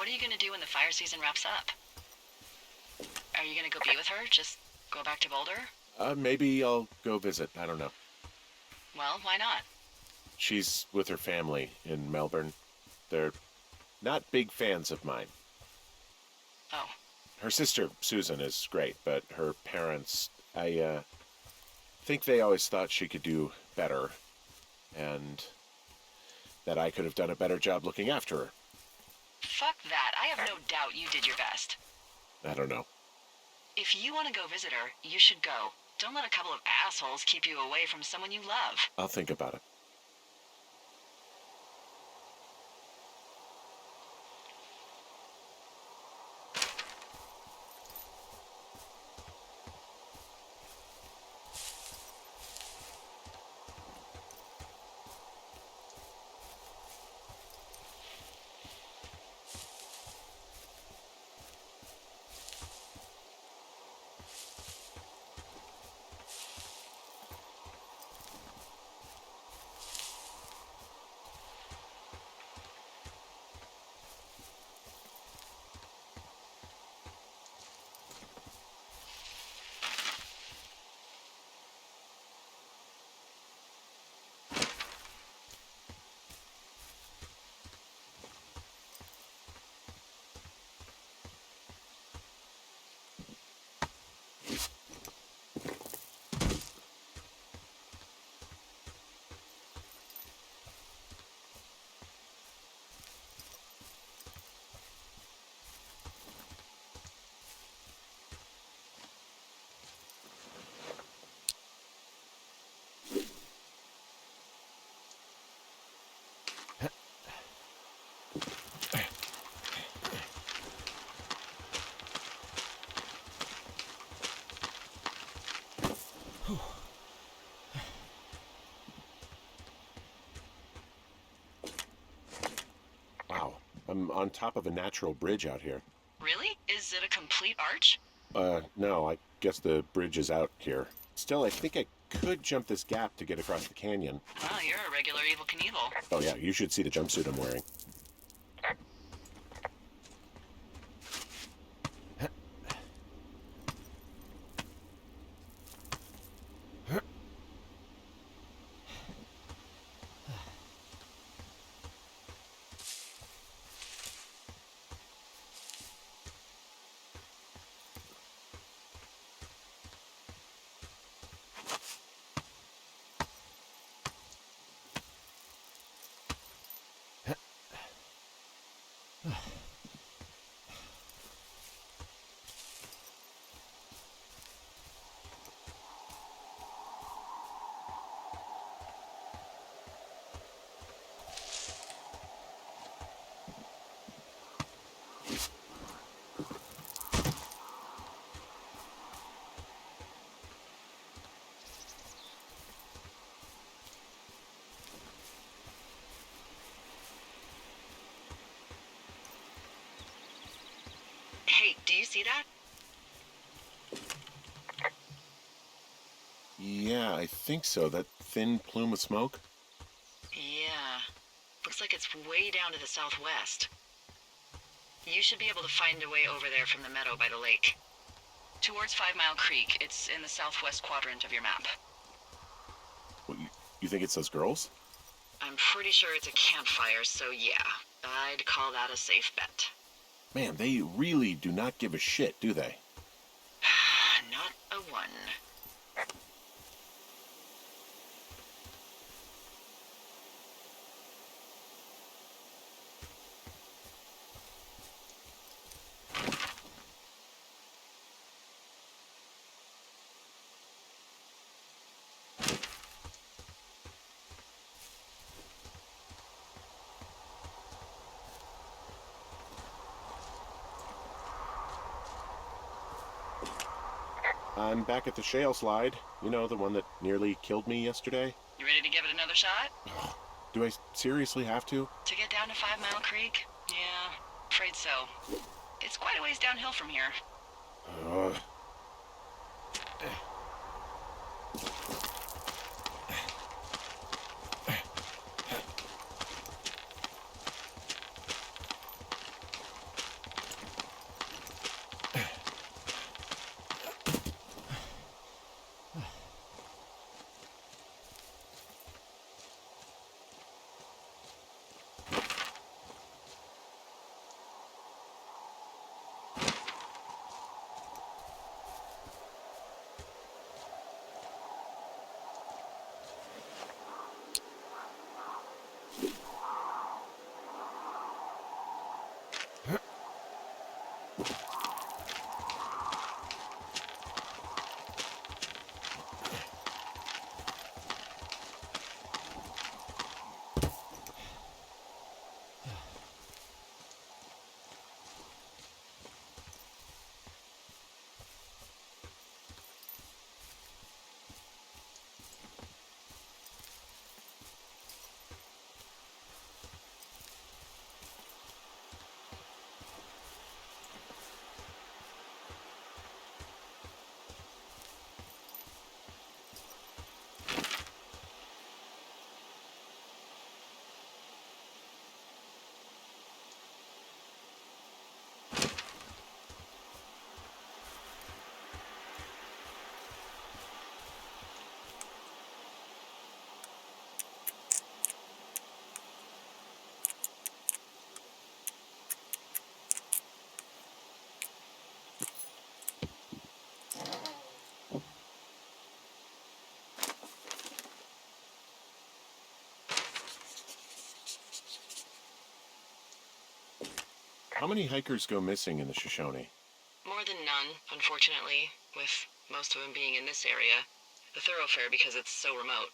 What are you gonna do when the fire season wraps up? Are you gonna go be with her? Just go back to Boulder? Maybe I'll go visit. I don't know. Well, why not? She's with her family in Melbourne. They're not big fans of mine. Oh. Her sister, Susan, is great, but her parents, I think they always thought she could do better, and that I could have done a better job looking after her. Fuck that. I have no doubt you did your best. I don't know. If you want to go visit her, you should go. Don't let a couple of assholes keep you away from someone you love. I'll think about it. Wow, I'm on top of a natural bridge out here. Really? Is it a complete arch? No, I guess the bridge is out here. Still, I think I could jump this gap to get across the canyon. Wow, you're a regular Evel Knievel. Oh yeah, you should see the jumpsuit I'm wearing. Hey, do you see that? Yeah, I think so. That thin plume of smoke? Yeah. Looks like it's way down to the southwest. You should be able to find a way over there from the meadow by the lake. Towards 5 Mile Creek. It's in the southwest quadrant of your map. What, you think it's those girls? I'm pretty sure it's a campfire, so yeah. I'd call that a safe bet. Man, they really do not give a shit, do they? Not a one. I'm back at the shale slide. You know, the one that nearly killed me yesterday? You ready to give it another shot? Do I seriously have to? To get down to 5 Mile Creek? Yeah, afraid so. It's quite a ways downhill from here. Ugh. How many hikers go missing in the Shoshone? More than none, unfortunately, with most of them being in this area. The thoroughfare because it's so remote.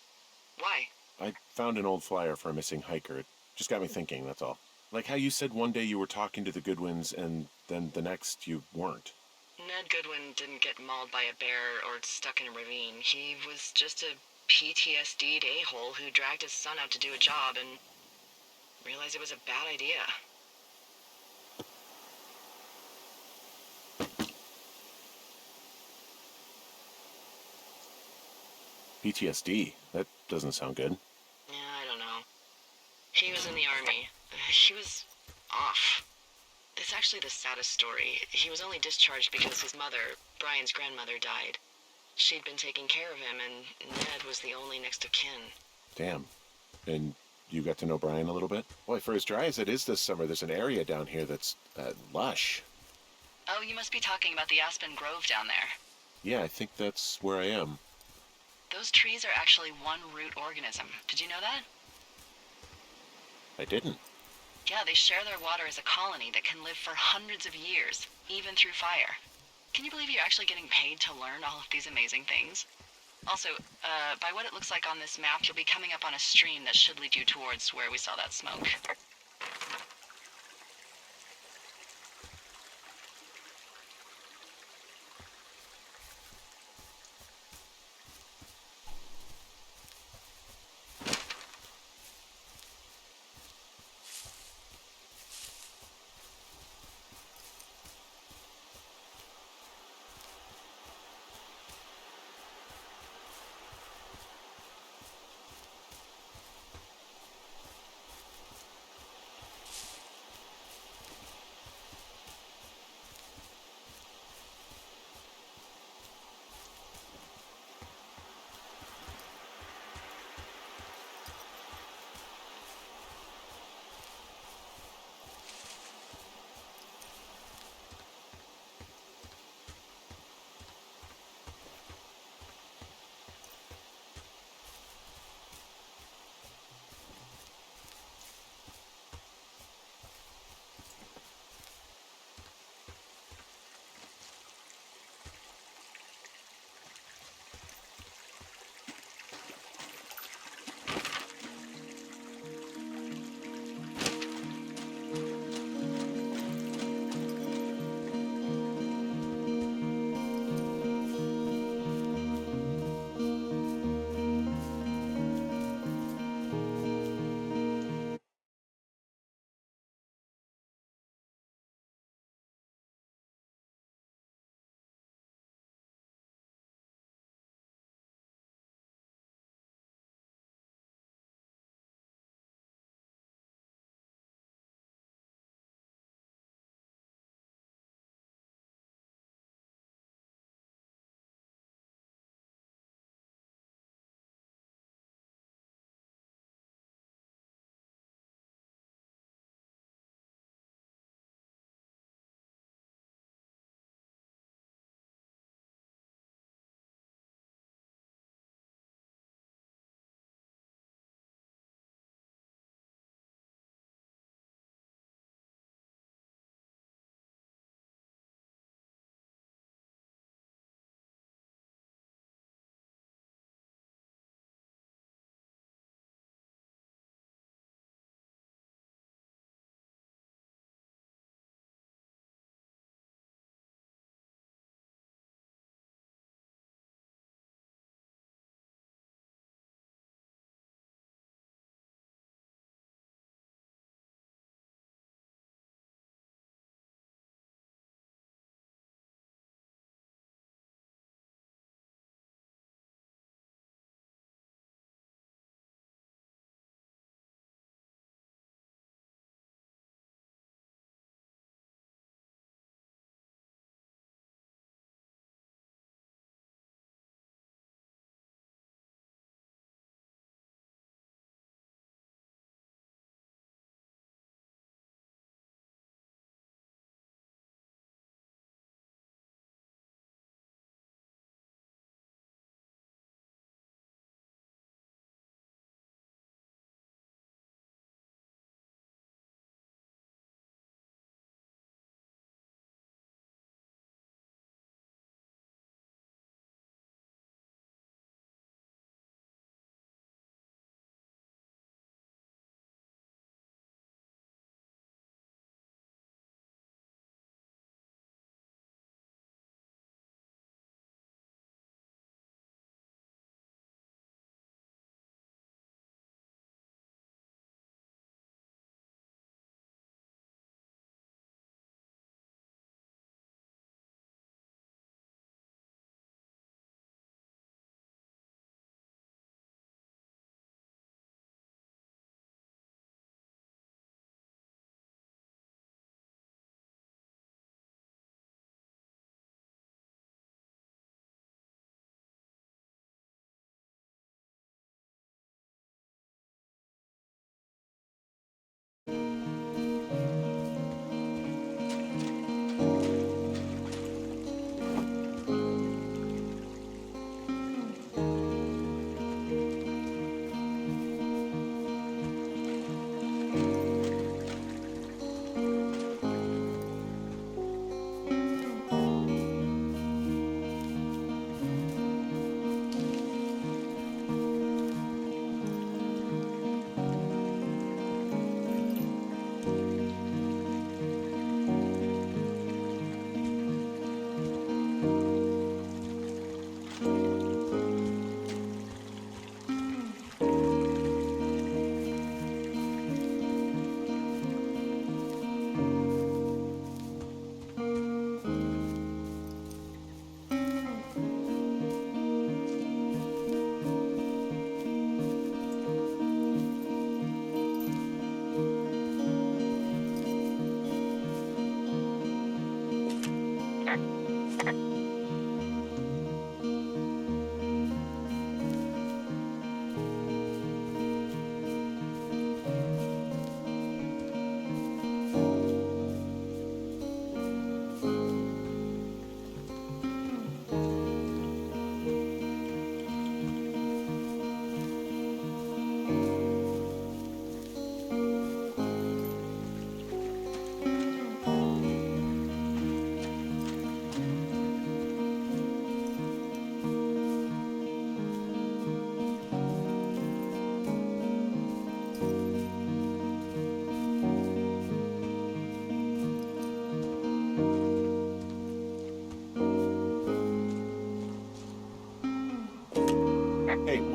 Why? I found an old flyer for a missing hiker. It just got me thinking, that's all. Like how you said one day you were talking to the Goodwins and then the next you weren't. Ned Goodwin didn't get mauled by a bear or stuck in a ravine. He was just a PTSD'd a-hole who dragged his son out to do a job and realized it was a bad idea. PTSD? That doesn't sound good. Yeah, I don't know. He was in the army. He was off. It's actually the saddest story. He was only discharged because his mother, Brian's grandmother, died. She'd been taking care of him, and Ned was the only next of kin. Damn. And you got to know Brian a little bit? Boy, for as dry as it is this summer, there's an area down here that's lush. Oh, you must be talking about the Aspen Grove down there. Yeah, I think that's where I am. Those trees are actually one root organism. Did you know that? I didn't. Yeah, they share their water as a colony that can live for hundreds of years, even through fire. Can you believe you're actually getting paid to learn all of these amazing things? Also, by what it looks like on this map, you'll be coming up on a stream that should lead you towards where we saw that smoke.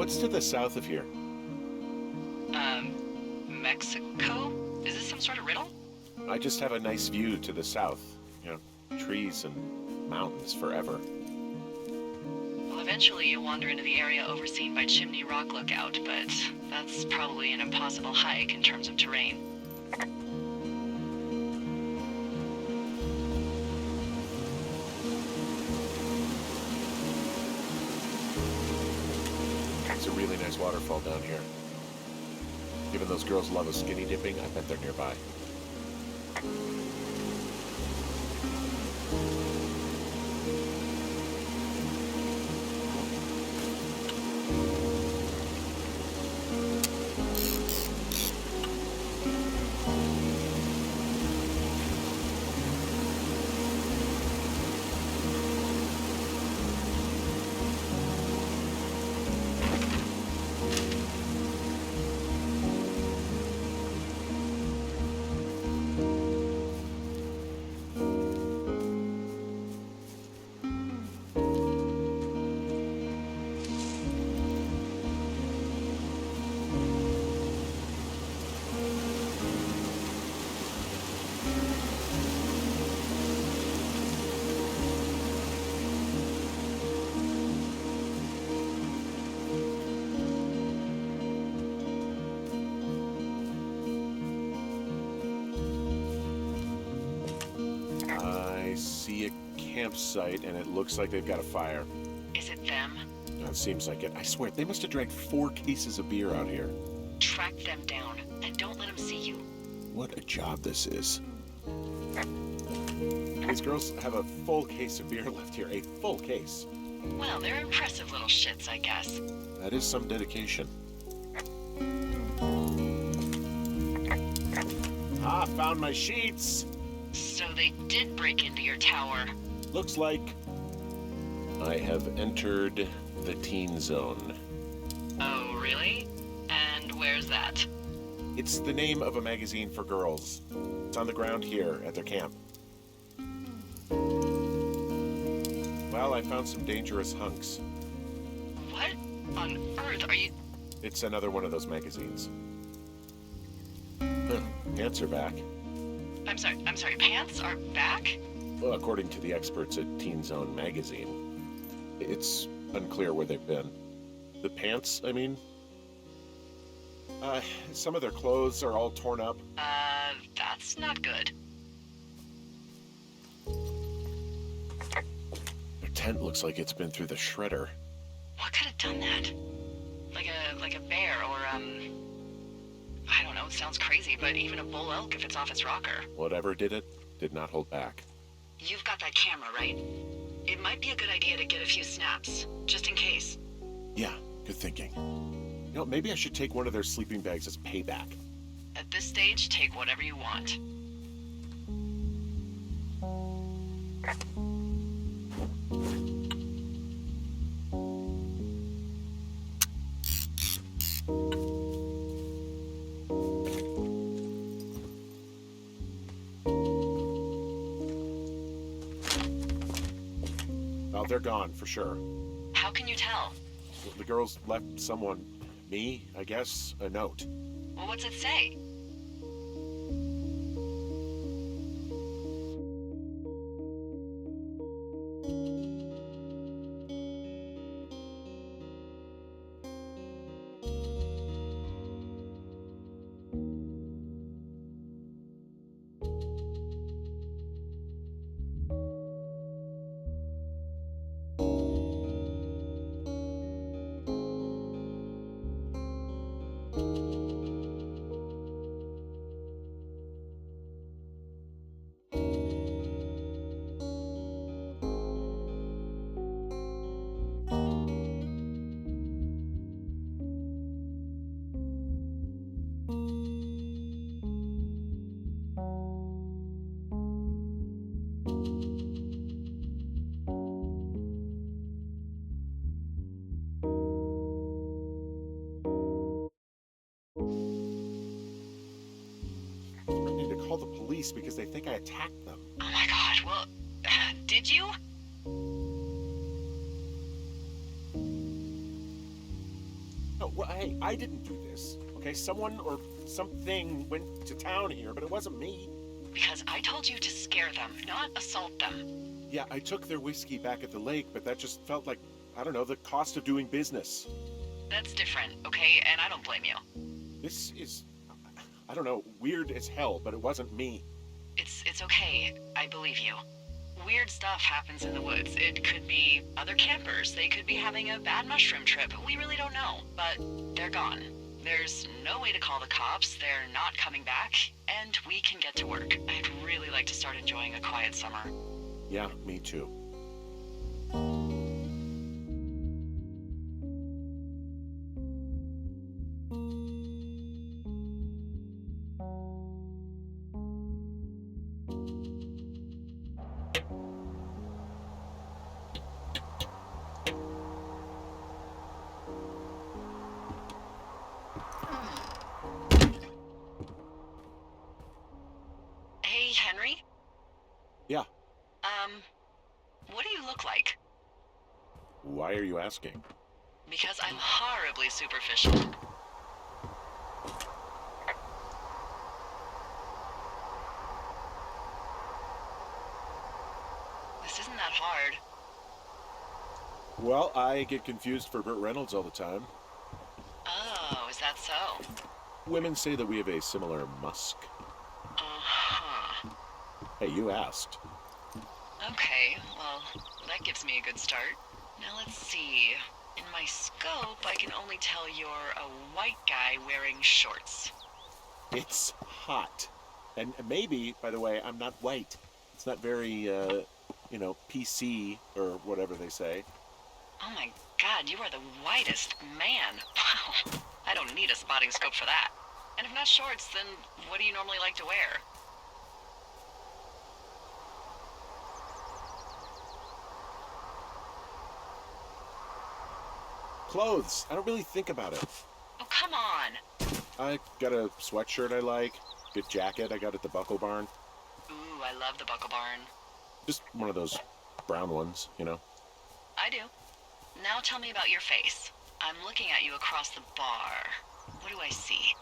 What's to the south of here? Mexico? Is this some sort of riddle? I just have a nice view to the south. Trees and mountains forever. Well, eventually you'll wander into the area overseen by Chimney Rock Lookout, but that's probably an impossible hike in terms of terrain. It's a really nice waterfall down here. Given those girls love a skinny dipping, I bet they're nearby. I see a campsite, and it looks like they've got a fire. Is it them? It seems like it. I swear, they must have drank 4 cases of beer out here. Track them down, and don't let them see you. What a job this is. These girls have a full case of beer left here. A full case. Well, they're impressive little shits, I guess. That is some dedication. Ah, found my sheets! So they did break into your tower. Looks like I have entered the teen zone. Oh, really? And where's that? It's the name of a magazine for girls. It's on the ground here at their camp. Well, I found some dangerous hunks. What on earth are you... It's another one of those magazines. Huh, pants are back. I'm sorry, pants are back? Well, according to the experts at Teen Zone magazine, it's unclear where they've been. The pants, I mean? Some of their clothes are all torn up. That's not good. Their tent looks like it's been through the shredder. What could have done that? Like a bear or, I don't know, it sounds crazy, but even a bull elk if it's off its rocker. Whatever did it, did not hold back. You've got that camera, right? It might be a good idea to get a few snaps, just in case. Yeah, good thinking. Maybe I should take one of their sleeping bags as payback. At this stage, take whatever you want. Oh, they're gone, for sure. How can you tell? The girls left someone, me, I guess, a note. Well, what's it say? Threatening to call the police because they think I attacked them. Oh my god, well, did you? Well, hey, I didn't do this. Okay, someone or something went to town here, but it wasn't me. Because I told you to scare them, not assault them. Yeah, I took their whiskey back at the lake, but that just felt like, I don't know, the cost of doing business. That's different, okay? And I don't blame you. This is, I don't know, weird as hell, but it wasn't me. It's okay. I believe you. Weird stuff happens in the woods. It could be other campers. They could be having a bad mushroom trip. We really don't know. But they're gone. There's no way to call the cops. They're not coming back. And we can get to work. I'd really like to start enjoying a quiet summer. Yeah, me too. Hey, Henry? Yeah. What do you look like? Why are you asking? Because I'm horribly superficial. This isn't that hard. Well, I get confused for Burt Reynolds all the time. Oh, is that so? Women say that we have a similar musk. Uh-huh. Hey, you asked. Okay, well, that gives me a good start. Now let's see. In my scope, I can only tell you're a white guy wearing shorts. It's hot. And maybe, by the way, I'm not white. It's not very, PC or whatever they say. Oh my god, you are the whitest man. Wow. I don't need a spotting scope for that. And if not shorts, then what do you normally like to wear? Clothes. I don't really think about it. Oh, come on. I got a sweatshirt I like. Good jacket I got at the Buckle Barn. Ooh, I love the Buckle Barn. Just one of those brown ones, you know. I do. Now tell me about your face. I'm looking at you across the bar. What do I see?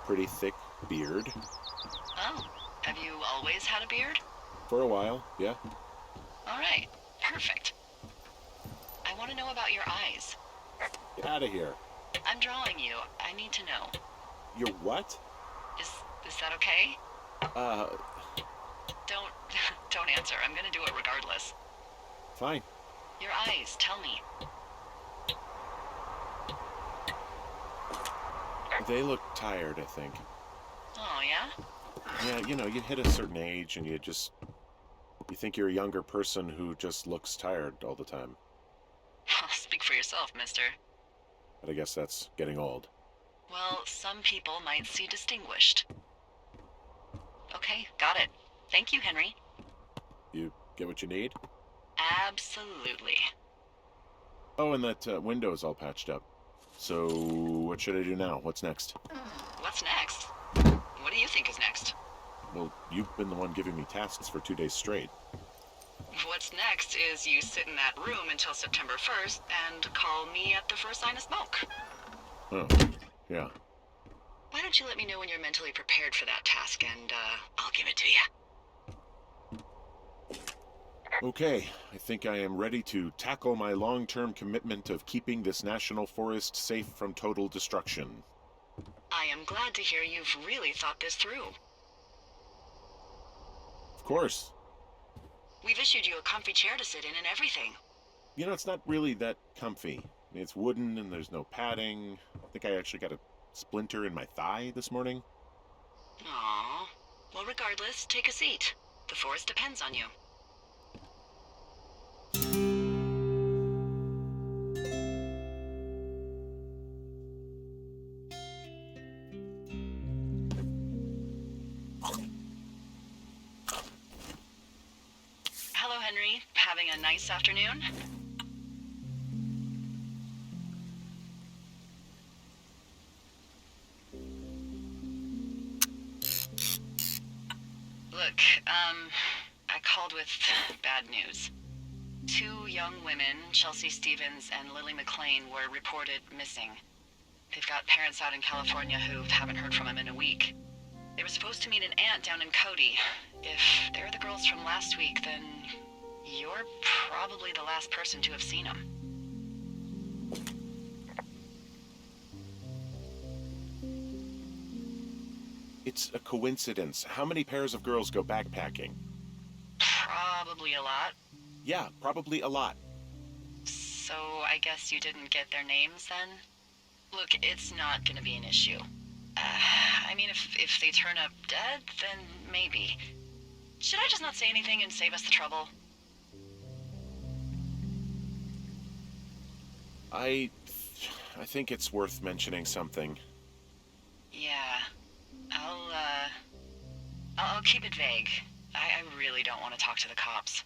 Pretty thick beard. Oh, have you always had a beard? For a while, yeah. All right, perfect. I want to know about your eyes. Get out of here. I'm drawing you. I need to know. You're what? Is that okay? Don't don't answer. I'm gonna do it regardless. Fine. Your eyes, tell me. They look tired, I think. Oh, yeah? Yeah, you hit a certain age and you think you're a younger person who just looks tired all the time. Speak for yourself, mister. But I guess that's getting old. Well, some people might see distinguished. Okay, got it. Thank you, Henry. You get what you need? Absolutely. Oh, and that window's all patched up. So, what should I do now? What's next? What's next? What do you think is next? Well, you've been the one giving me tasks for 2 days straight. What's next is you sit in that room until September 1st and call me at the first sign of smoke. Oh, yeah. Why don't you let me know when you're mentally prepared for that task and, I'll give it to you. Okay, I think I am ready to tackle my long-term commitment of keeping this national forest safe from total destruction. I am glad to hear you've really thought this through. Of course. We've issued you a comfy chair to sit in and everything. You know, it's not really that comfy. I mean, it's wooden and there's no padding. I think I actually got a splinter in my thigh this morning. Aww. Well, regardless, take a seat. The forest depends on you. Hello, Henry. Having a nice afternoon? Look, I called with bad news. Two young women, Chelsea Stevens and Lily McLean, were reported missing. They've got parents out in California who haven't heard from them in a week. They were supposed to meet an aunt down in Cody. If they're the girls from last week, then you're probably the last person to have seen them. It's a coincidence. How many pairs of girls go backpacking? Probably a lot. Yeah, probably a lot. So I guess you didn't get their names then? Look, it's not gonna be an issue. I mean, if they turn up dead, then maybe. Should I just not say anything and save us the trouble? I think it's worth mentioning something. Yeah. I'll keep it vague. I really don't want to talk to the cops.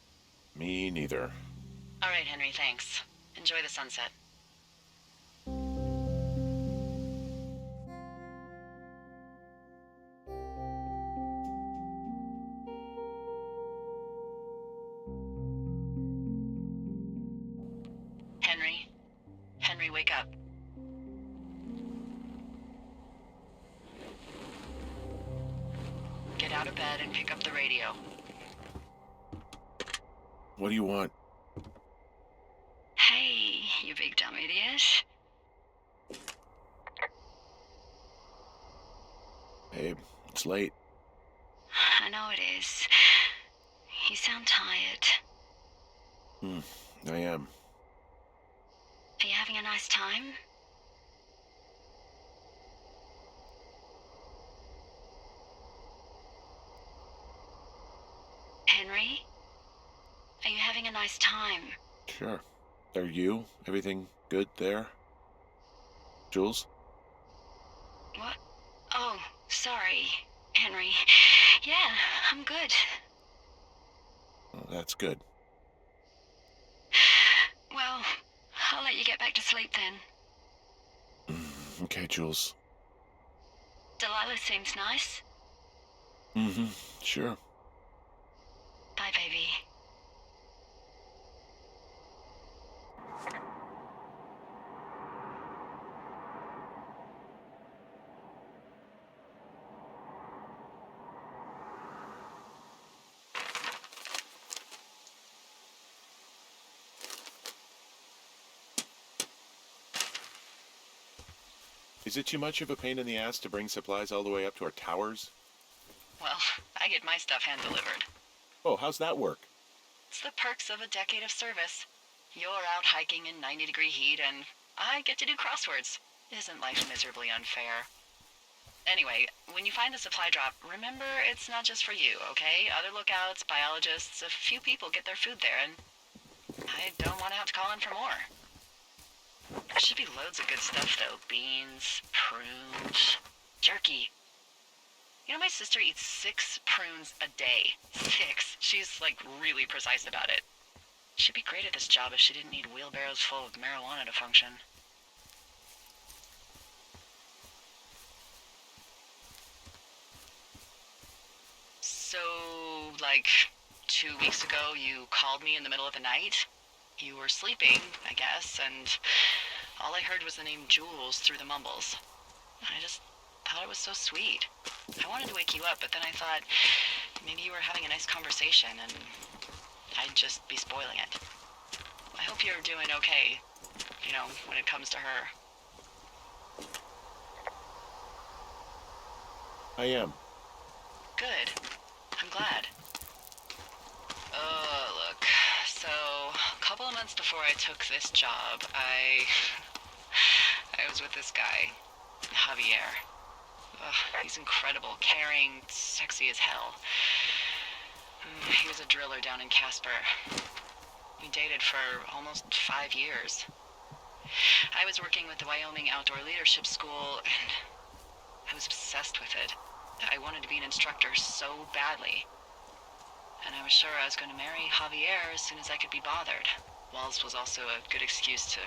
Me neither. All right, Henry, thanks. Enjoy the sunset. Henry? Henry, wake up. Get out of bed and pick up the radio. What do you want? Hey, you big dumb idiot. Babe, it's late. I know it is. You sound tired. I am. Are you having a nice time? Henry? Are you having a nice time? Sure. Are you? Everything good there? Jules? What? Oh, sorry, Henry. Yeah, I'm good. Oh, that's good. Well, I'll let you get back to sleep then. Okay, Jules. Delilah seems nice. Sure. Bye, baby. Is it too much of a pain in the ass to bring supplies all the way up to our towers? Well, I get my stuff hand-delivered. Oh, how's that work? It's the perks of a decade of service. You're out hiking in 90-degree heat, and I get to do crosswords. Isn't life miserably unfair? Anyway, when you find the supply drop, remember it's not just for you, okay? Other lookouts, biologists, a few people get their food there, and I don't want to have to call in for more. There should be loads of good stuff, though. Beans, prunes, jerky. You know, my sister eats 6 prunes a day. 6. She's, like, really precise about it. She'd be great at this job if she didn't need wheelbarrows full of marijuana to function. So, like, 2 weeks ago, you called me in the middle of the night? You were sleeping, I guess, and all I heard was the name Jules through the mumbles. I just thought it was so sweet. I wanted to wake you up, but then I thought maybe you were having a nice conversation and I'd just be spoiling it. I hope you're doing okay, you know, when it comes to her. I am. Good. I'm glad. Look, so a couple of months before I took this job, I was with this guy, Javier. He's incredible, caring, sexy as hell. He was a driller down in Casper. We dated for almost 5 years. I was working with the Wyoming Outdoor Leadership School, and I was obsessed with it. I wanted to be an instructor so badly. And I was sure I was going to marry Javier as soon as I could be bothered. Walls was also a good excuse to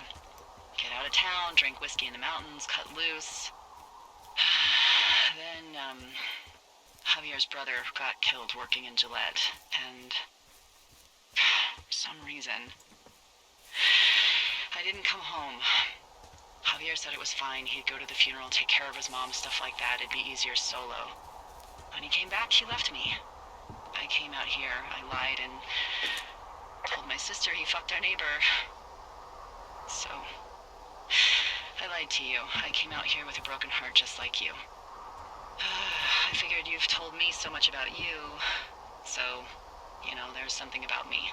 get out of town, drink whiskey in the mountains, cut loose. Then, Javier's brother got killed working in Gillette, and for some reason, I didn't come home. Javier said it was fine. He'd go to the funeral, take care of his mom, stuff like that. It'd be easier solo. When he came back, he left me. I came out here. I lied and told my sister he fucked our neighbor. So, I lied to you. I came out here with a broken heart just like you. I figured you've told me so much about you, so, there's something about me.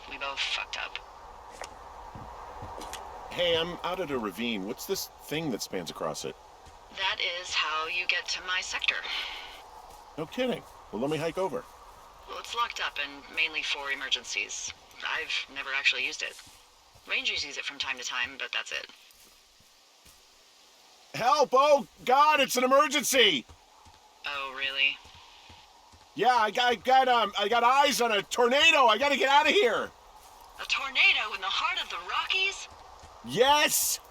We both fucked up. Hey, I'm out at a ravine. What's this thing that spans across it? That is how you get to my sector. No kidding. Well, let me hike over. Well, it's locked up and mainly for emergencies. I've never actually used it. Rangers use it from time to time, but that's it. Help! Oh, God, it's an emergency! Oh, really? Yeah, I got eyes on a tornado. I gotta get out of here. A tornado in the heart of the Rockies? Yes!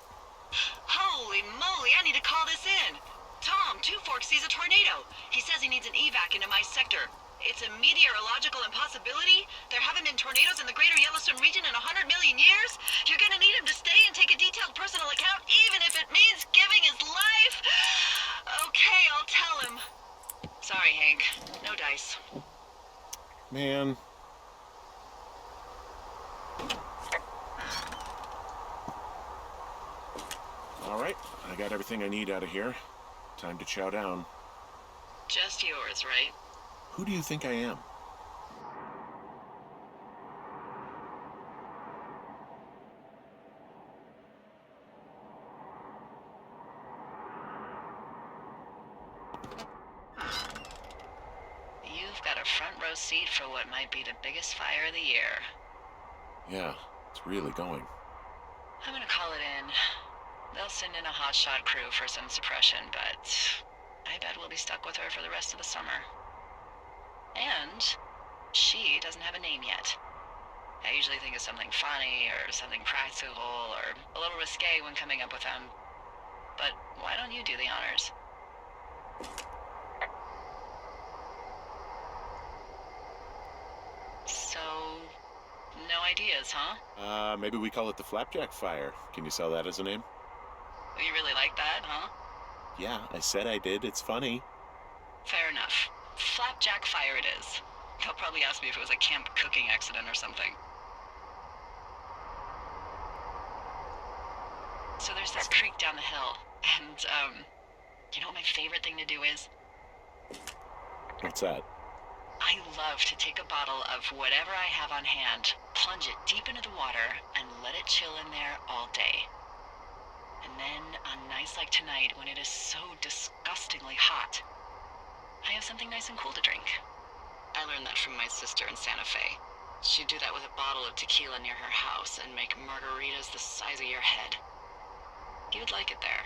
Holy moly, I need to call this in. Tom, Two Forks sees a tornado. He says he needs an evac into my sector. It's a meteorological impossibility. There haven't been tornadoes in the greater Yellowstone region in 100 million years. You're gonna need him to stay and take a detailed personal account, even if it means giving his life. Okay, I'll tell him. Sorry, Hank. No dice. Man. All right, I got everything I need out of here. Time to chow down. Just yours, right? Who do you think I am? You've got a front row seat for what might be the biggest fire of the year. Yeah, it's really going. I'm gonna call it in. They'll send in a hotshot crew for some suppression, but I bet we'll be stuck with her for the rest of the summer. And she doesn't have a name yet. I usually think of something funny or something practical or a little risque when coming up with them. But why don't you do the honors? So, no ideas, huh? Maybe we call it the Flapjack Fire. Can you sell that as a name? You really like that, huh? Yeah, I said I did. It's funny. Fair enough. Flapjack Fire it is. They'll probably ask me if it was a camp cooking accident or something. So there's this creek down the hill, and, you know what my favorite thing to do is? What's that? I love to take a bottle of whatever I have on hand, plunge it deep into the water, and let it chill in there all day. And then, on nights like tonight, when it is so disgustingly hot, I have something nice and cool to drink. I learned that from my sister in Santa Fe. She'd do that with a bottle of tequila near her house and make margaritas the size of your head. You'd like it there.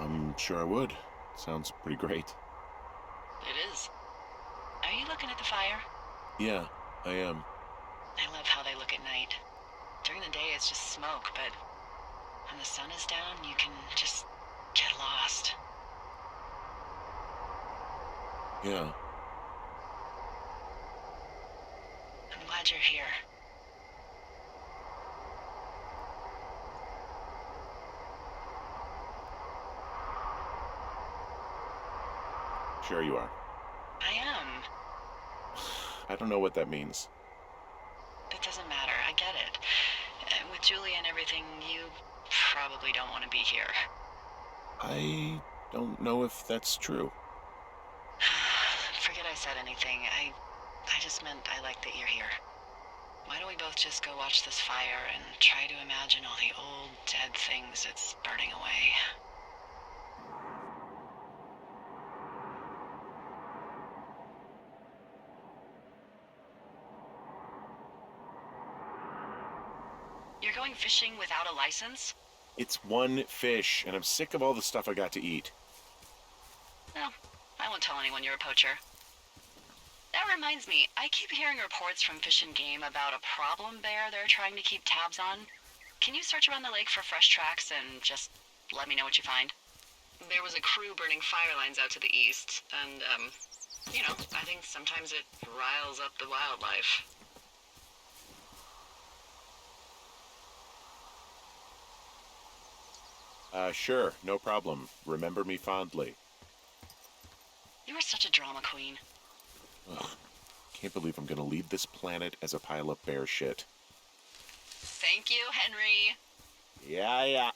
I'm sure I would. Sounds pretty great. It is. Are you looking at the fire? Yeah, I am. I love how they look at night. During the day, it's just smoke, but when the sun is down, you can just get lost. Yeah. I'm glad you're here. Sure you are. I am. I don't know what that means. It doesn't matter. I get it. With Julie and everything, you probably don't want to be here. I don't know if that's true. Forget I said anything. I just meant I like that you're here. Why don't we both just go watch this fire and try to imagine all the old, dead things it's burning away? You're going fishing without a license? It's one fish, and I'm sick of all the stuff I got to eat. No, I won't tell anyone you're a poacher. That reminds me, I keep hearing reports from Fish and Game about a problem bear they're trying to keep tabs on. can you search around the lake for fresh tracks and just let me know what you find? There was a crew burning fire lines out to the east, and, I think sometimes it riles up the wildlife. Sure, no problem. Remember me fondly. You are such a drama queen. Ugh, can't believe I'm gonna leave this planet as a pile of bear shit. Thank you, Henry. Yeah.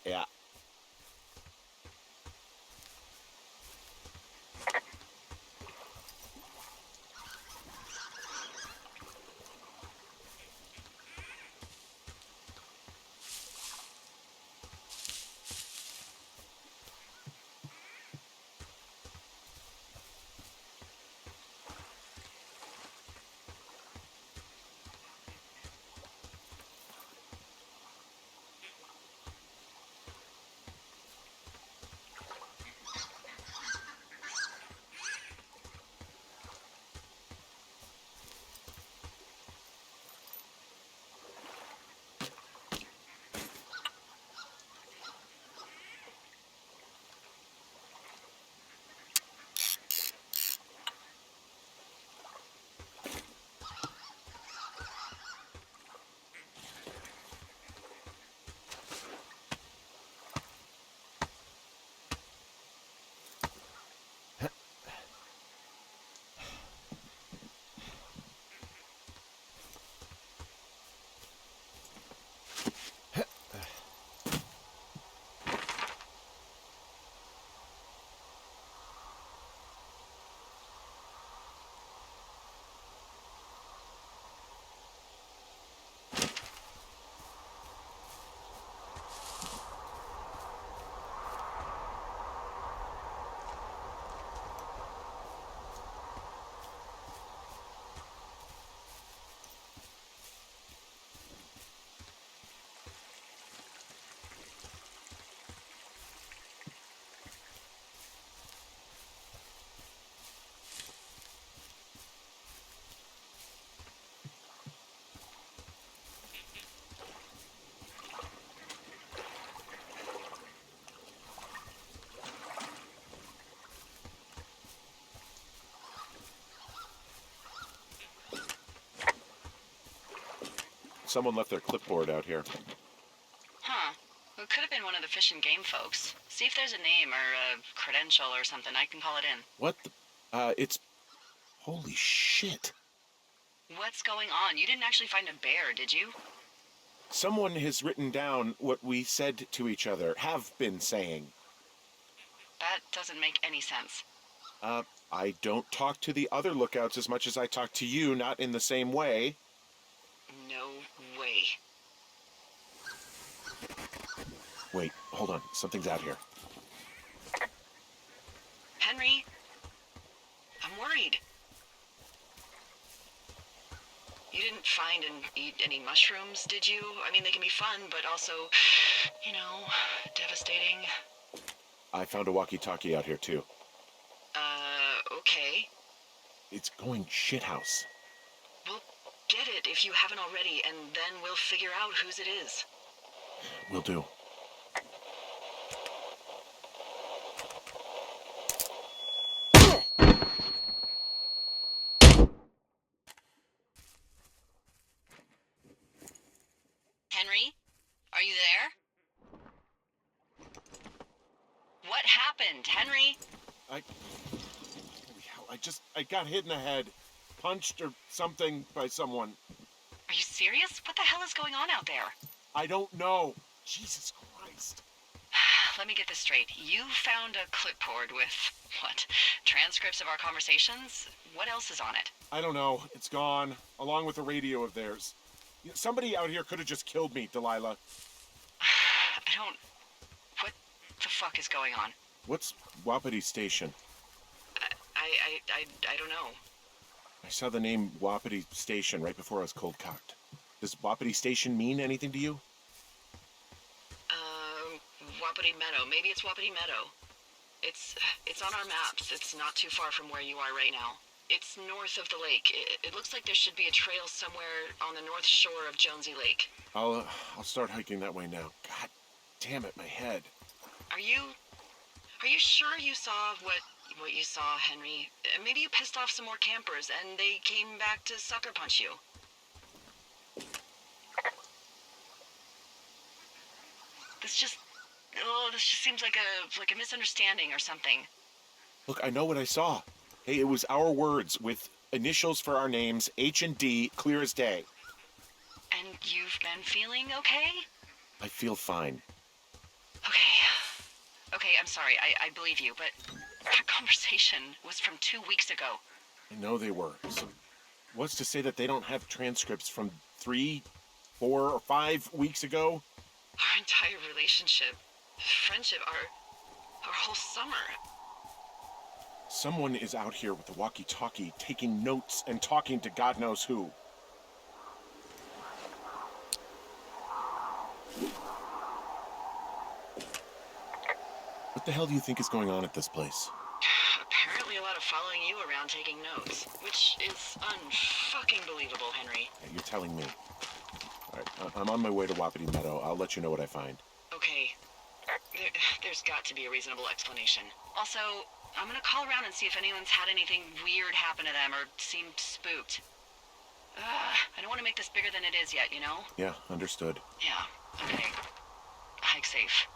Someone left their clipboard out here. Huh. It could have been one of the Fish and Game folks. See if there's a name or a credential or something. I can call it in. What the? It's... Holy shit. What's going on? You didn't actually find a bear, did you? Someone has written down what we said to each other, have been saying. That doesn't make any sense. I don't talk to the other lookouts as much as I talk to you, not in the same way. No way. Wait, hold on. Something's out here. Henry? I'm worried. You didn't find and eat any mushrooms, did you? I mean, they can be fun, but also, devastating. I found a walkie-talkie out here, too. Okay. It's going shithouse. Well, get it if you haven't already, and then we'll figure out whose it is. Will do. Henry? Are you there? What happened, Henry? Holy hell, I got hit in the head. Punched or something by someone. Are you serious? What the hell is going on out there? I don't know. Jesus Christ. Let me get this straight. You found a clipboard with, what, transcripts of our conversations? What else is on it? I don't know. It's gone, along with the radio of theirs. Somebody out here could have just killed me, Delilah. What the fuck is going on? What's Wapiti Station? I don't know. I saw the name Wapiti Station right before I was cold cocked. Does Wapiti Station mean anything to you? Wapiti Meadow. Maybe it's Wapiti Meadow. It's on our maps. It's not too far from where you are right now. It's north of the lake. It looks like there should be a trail somewhere on the north shore of Jonesy Lake. I'll start hiking that way now. God damn it, my head. Are you sure you saw what you saw, Henry? Maybe you pissed off some more campers and they came back to sucker punch you. This just seems like a misunderstanding or something. Look, I know what I saw. Hey, it was our words with initials for our names, H and D, clear as day. And you've been feeling okay? I feel fine. Okay, I'm sorry, I believe you, but that conversation was from 2 weeks ago. I know they were. So what's to say that they don't have transcripts from 3, 4, or 5 weeks ago? Our entire relationship, friendship, our whole summer. Someone is out here with a walkie-talkie taking notes and talking to God knows who. What the hell do you think is going on at this place? Apparently a lot of following you around taking notes, which is unfucking believable, Henry. Yeah, you're telling me. All right, I'm on my way to Wapiti Meadow. I'll let you know what I find. Okay. There's got to be a reasonable explanation. Also, I'm gonna call around and see if anyone's had anything weird happen to them or seemed spooked. I don't want to make this bigger than it is yet, you know? Yeah, understood. Yeah, okay. Hike safe.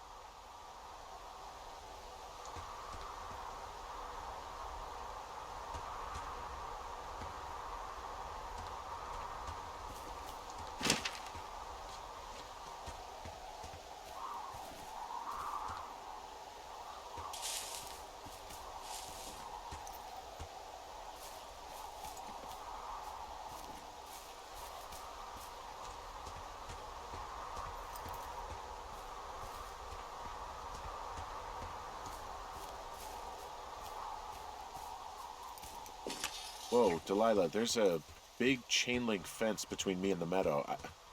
Whoa, Delilah, there's a big chain link fence between me and the meadow.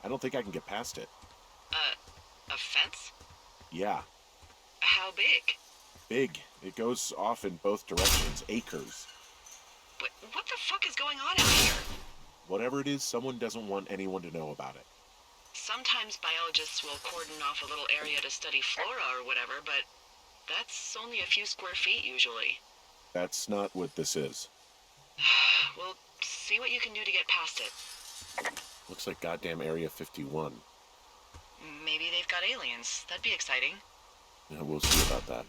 I don't think I can get past it. A fence? Yeah, How big? big. It goes off in both directions, acres. What the fuck is going on out here? Whatever it is, someone doesn't want anyone to know about it. Sometimes biologists will cordon off a little area to study flora or whatever, but that's only a few square feet usually. That's not what this is. Well, see what you can do to get past it. Looks like goddamn Area 51. Maybe they've got aliens. That'd be exciting. Yeah, we'll see about that.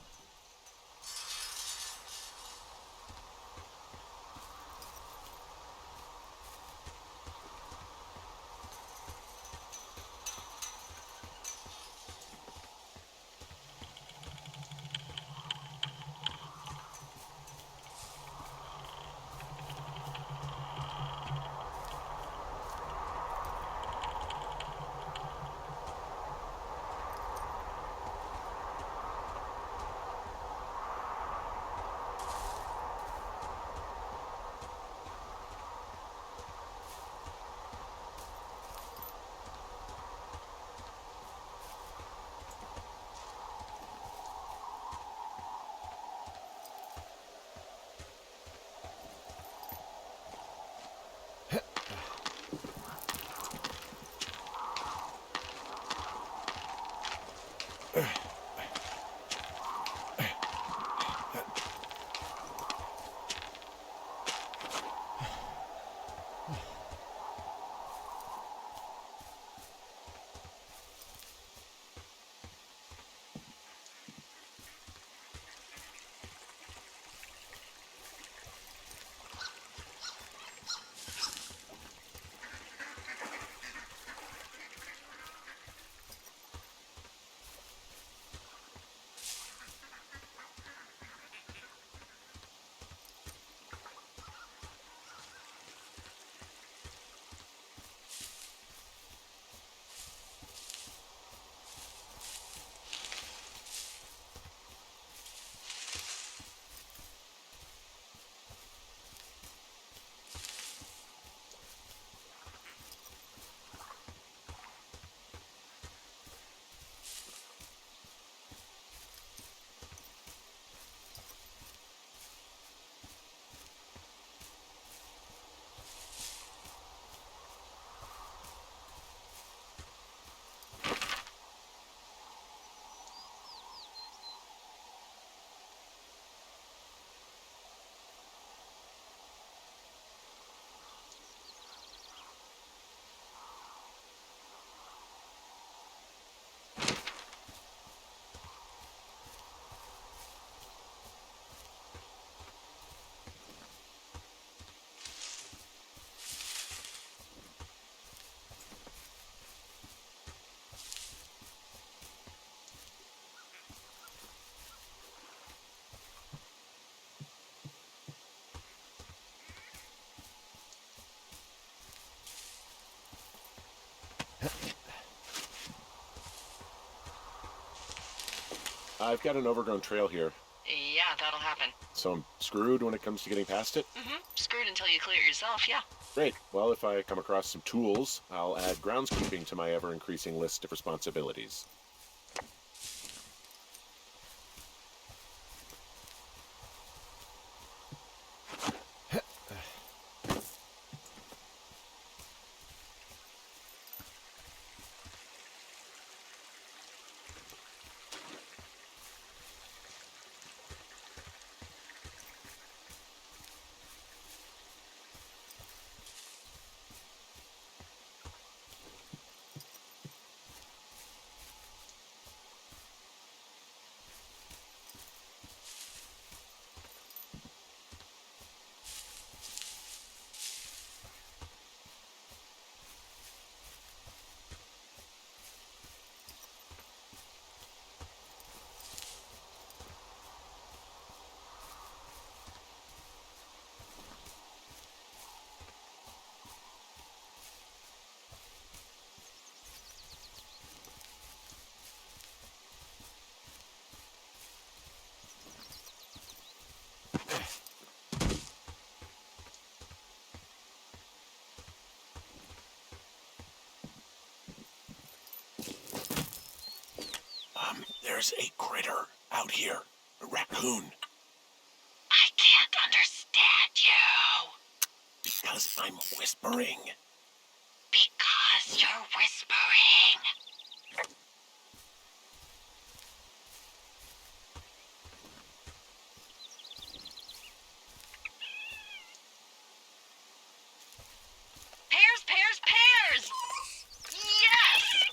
I've got an overgrown trail here, Yeah, that'll happen. so I'm screwed when it comes to getting past it? Screwed until you clear it yourself, yeah. Great. Well, if I come across some tools, I'll add groundskeeping to my ever-increasing list of responsibilities. There's a critter out here. A raccoon. I can't understand you. Because I'm whispering. Because you're whispering. Pears, pears, pears! Yes!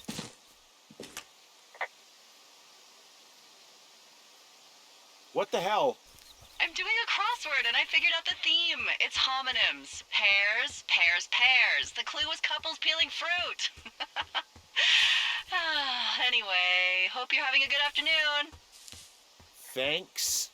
What the hell? I'm doing a crossword and I figured out the theme. It's homonyms. Pears, pears, pears. The clue was couples peeling fruit. Anyway, hope you're having a good afternoon. Thanks.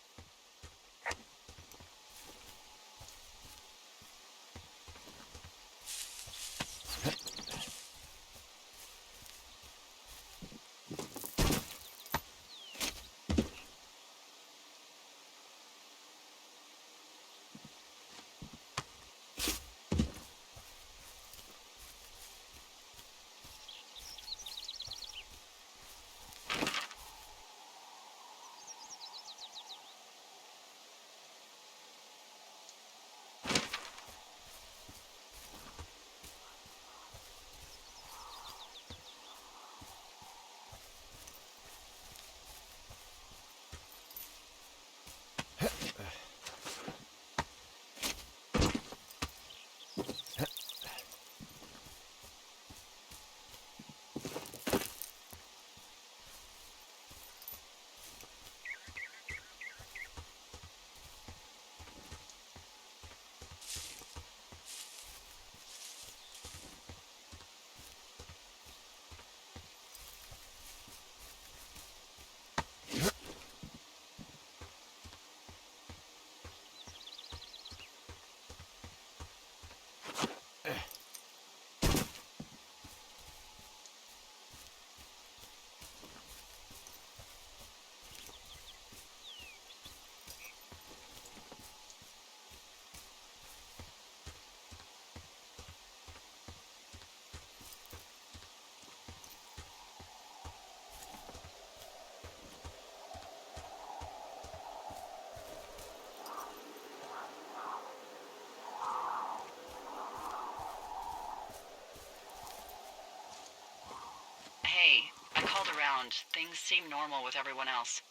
Hey, I called around. Things seem normal with everyone else.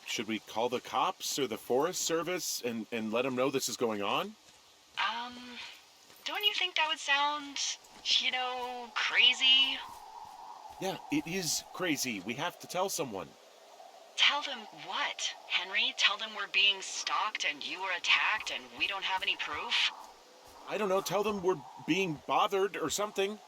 Should we call the cops or the Forest Service and let them know this is going on? Um, don't you think that would sound, crazy? Yeah, it is crazy. We have to tell someone. Tell them what, Henry? Tell them we're being stalked and you were attacked and we don't have any proof? I don't know, tell them we're being bothered or something.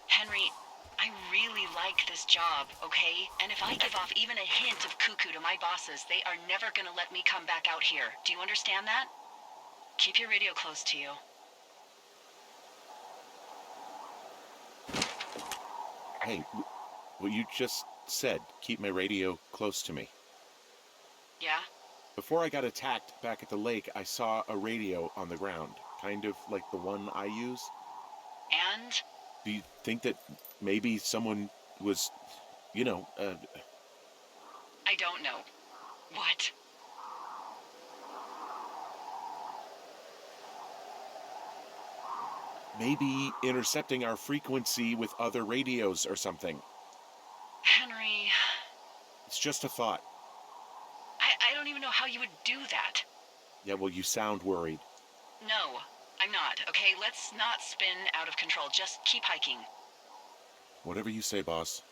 Henry, I really like this job, okay? And if I give off even a hint of cuckoo to my bosses, they are never gonna let me come back out here. Do you understand that? Keep your radio close to you. Hey, what you just said, keep my radio close to me. Yeah? Before I got attacked back at the lake, I saw a radio on the ground, kind of like the one I use. And? Do you think that maybe someone was, I don't know. What? maybe intercepting our frequency with other radios or something? Henry, It's just a thought. I don't even know how you would do that. Yeah, well, you sound worried. No, I'm not, okay? Let's not spin out of control. Just keep hiking. Whatever you say, boss.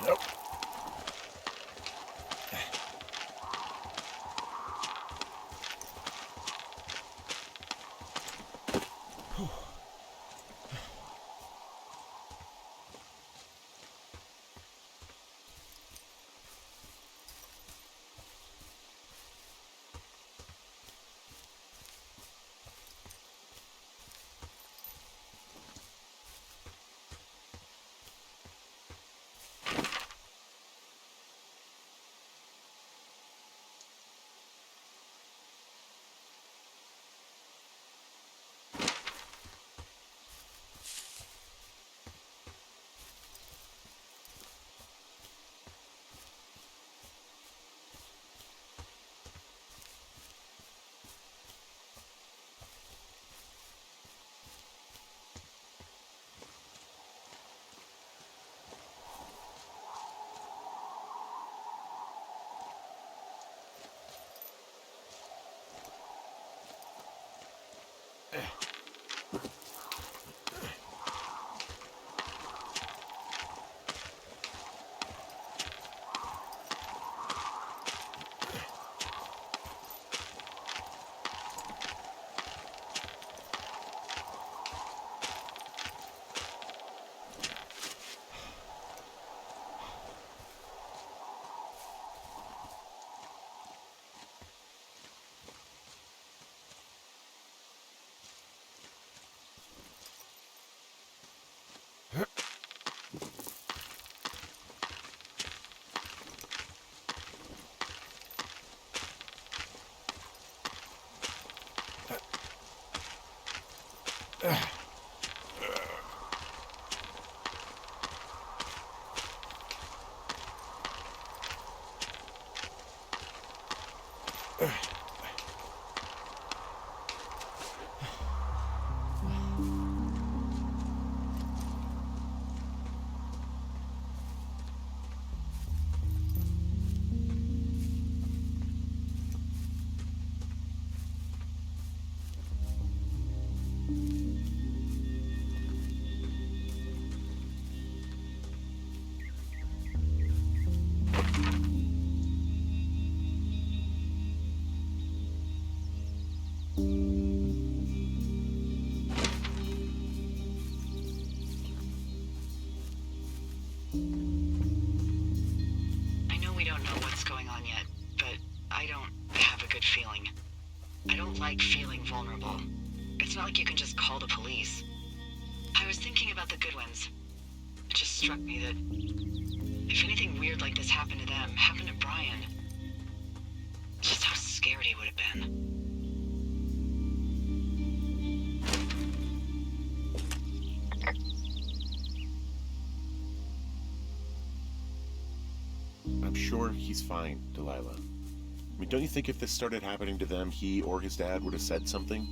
Nope. I know we don't know what's going on yet, but I don't have a good feeling. I don't like feeling vulnerable. It's not like you can just call the police. I was thinking about the Goodwins. It just struck me that if anything weird like this happened to them, happened to Brian, just how scared he would have been. I'm sure he's fine, Delilah. I mean, don't you think if this started happening to them, he or his dad would have said something?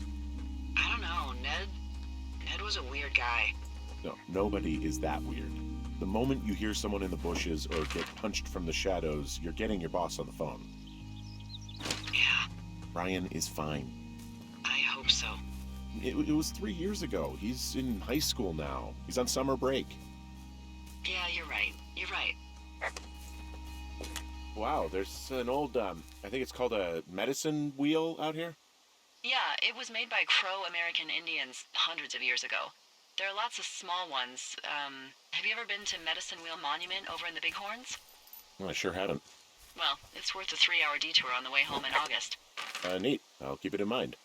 I don't know, Ned was a weird guy. No, nobody is that weird. The moment you hear someone in the bushes or get punched from the shadows, you're getting your boss on the phone. Yeah, Brian is fine. I hope so. It was 3 years ago. He's in high school now. He's on summer break. Yeah, you're right. You're right. Wow, there's an old, I think it's called a medicine wheel out here. Yeah, it was made by Crow American Indians hundreds of years ago. There are lots of small ones. Have you ever been to Medicine Wheel Monument over in the Bighorns? Well, I sure haven't. Well, it's worth a 3-hour detour on the way home in August. Neat. I'll keep it in mind.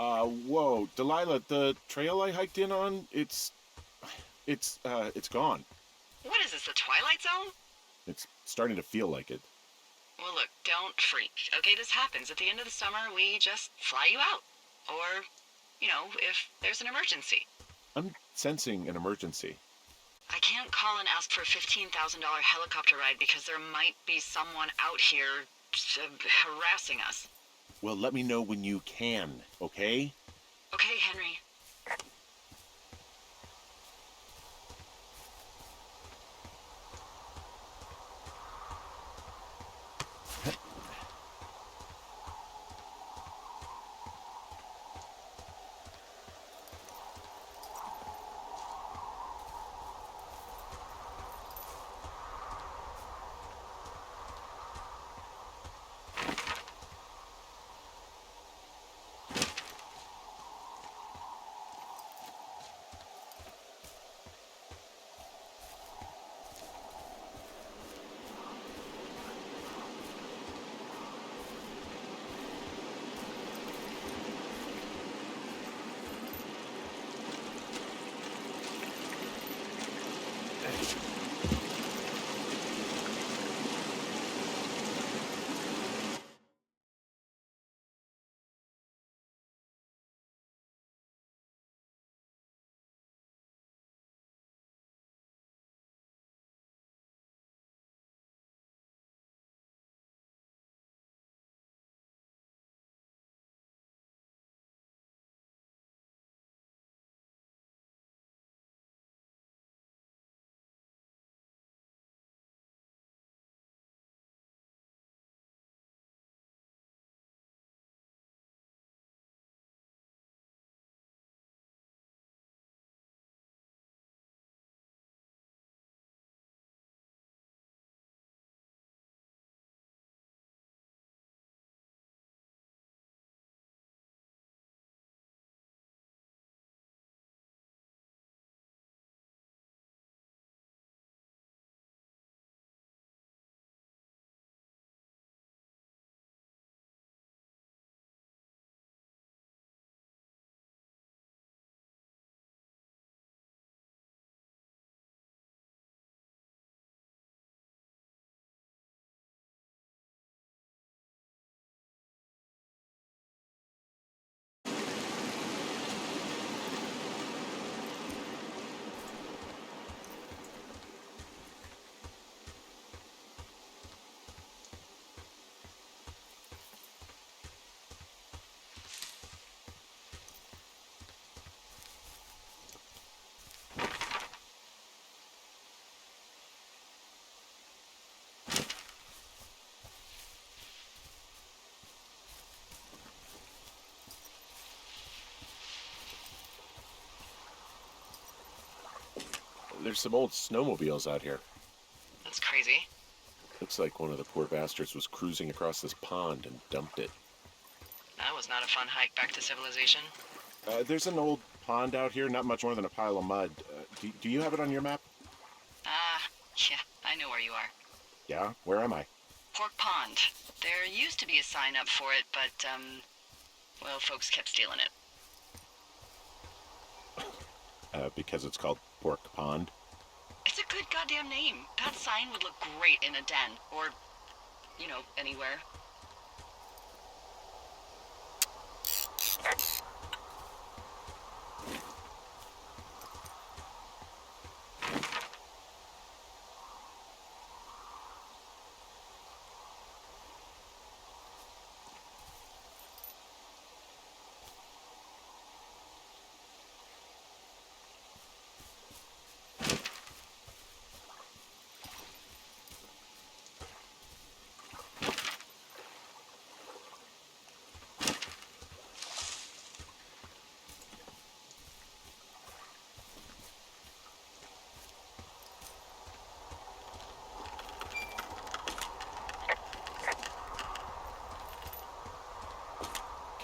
Whoa, Delilah, the trail I hiked in on, it's gone. What is this, the Twilight Zone? It's starting to feel like it. Well, look, don't freak. Okay, this happens. At the end of the summer, we just fly you out. Or, if there's an emergency. I'm sensing an emergency. I can't call and ask for a $15,000 helicopter ride because there might be someone out here harassing us. Well, let me know when you can, okay? Okay, Henry. There's some old snowmobiles out here. That's crazy. Looks like one of the poor bastards was cruising across this pond and dumped it. That was not a fun hike back to civilization. There's an old pond out here, not much more than a pile of mud. Do you have it on your map? Yeah, I know where you are. Yeah? Where am I? Pork Pond. There used to be a sign up for it, but, well, folks kept stealing it. Because it's called Pork Pond. It's a good goddamn name. That sign would look great in a den, or, anywhere.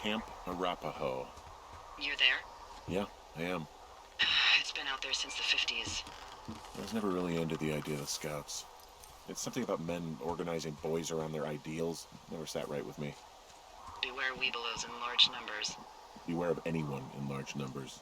Camp Arapaho. You're there? Yeah, I am. It's been out there since the 50s. I was never really into the idea of scouts. It's something about men organizing boys around their ideals. Never sat right with me. Beware weebelows in large numbers. Beware of anyone in large numbers.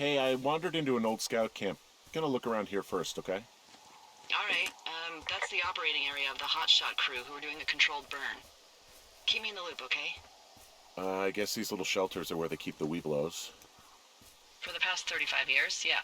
Hey, I wandered into an old scout camp. Gonna look around here first, okay? All right, that's the operating area of the hotshot crew who are doing a controlled burn. Keep me in the loop, okay? I guess these little shelters are where they keep the Weeblos. For the past 35 years, yeah.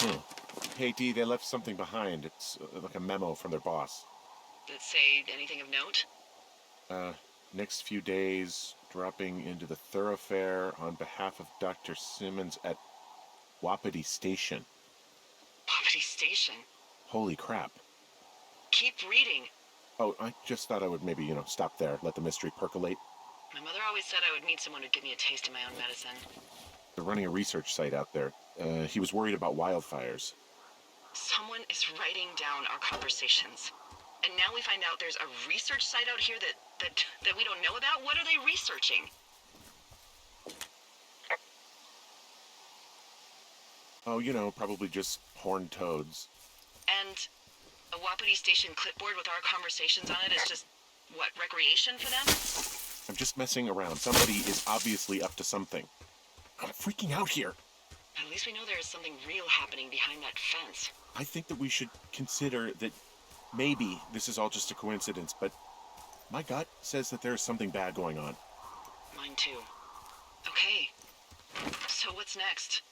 Hmm. Hey, Dee, they left something behind. It's like a memo from their boss. Did it say anything of note? Uh, Next few days, dropping into the thoroughfare on behalf of Dr. Simmons at Wapiti Station. Poverty Station. Holy crap. Keep reading. Oh, I just thought I would maybe, stop there, let the mystery percolate. My mother always said I would meet someone who'd give me a taste of my own medicine. They're running a research site out there. He was worried about wildfires. Someone is writing down our conversations. And now we find out there's a research site out here that we don't know about? What are they researching? Oh, probably just horned toads. And a Wapiti Station clipboard with our conversations on it is just, what, recreation for them? I'm just messing around. Somebody is obviously up to something. I'm freaking out here. At least we know there is something real happening behind that fence. I think that we should consider that maybe this is all just a coincidence, but my gut says that there is something bad going on. Mine too. Okay. So what's next?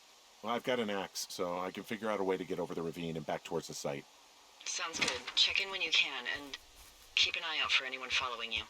Well, I've got an axe, so I can figure out a way to get over the ravine and back towards the site. Sounds good. Check in when you can, and keep an eye out for anyone following you.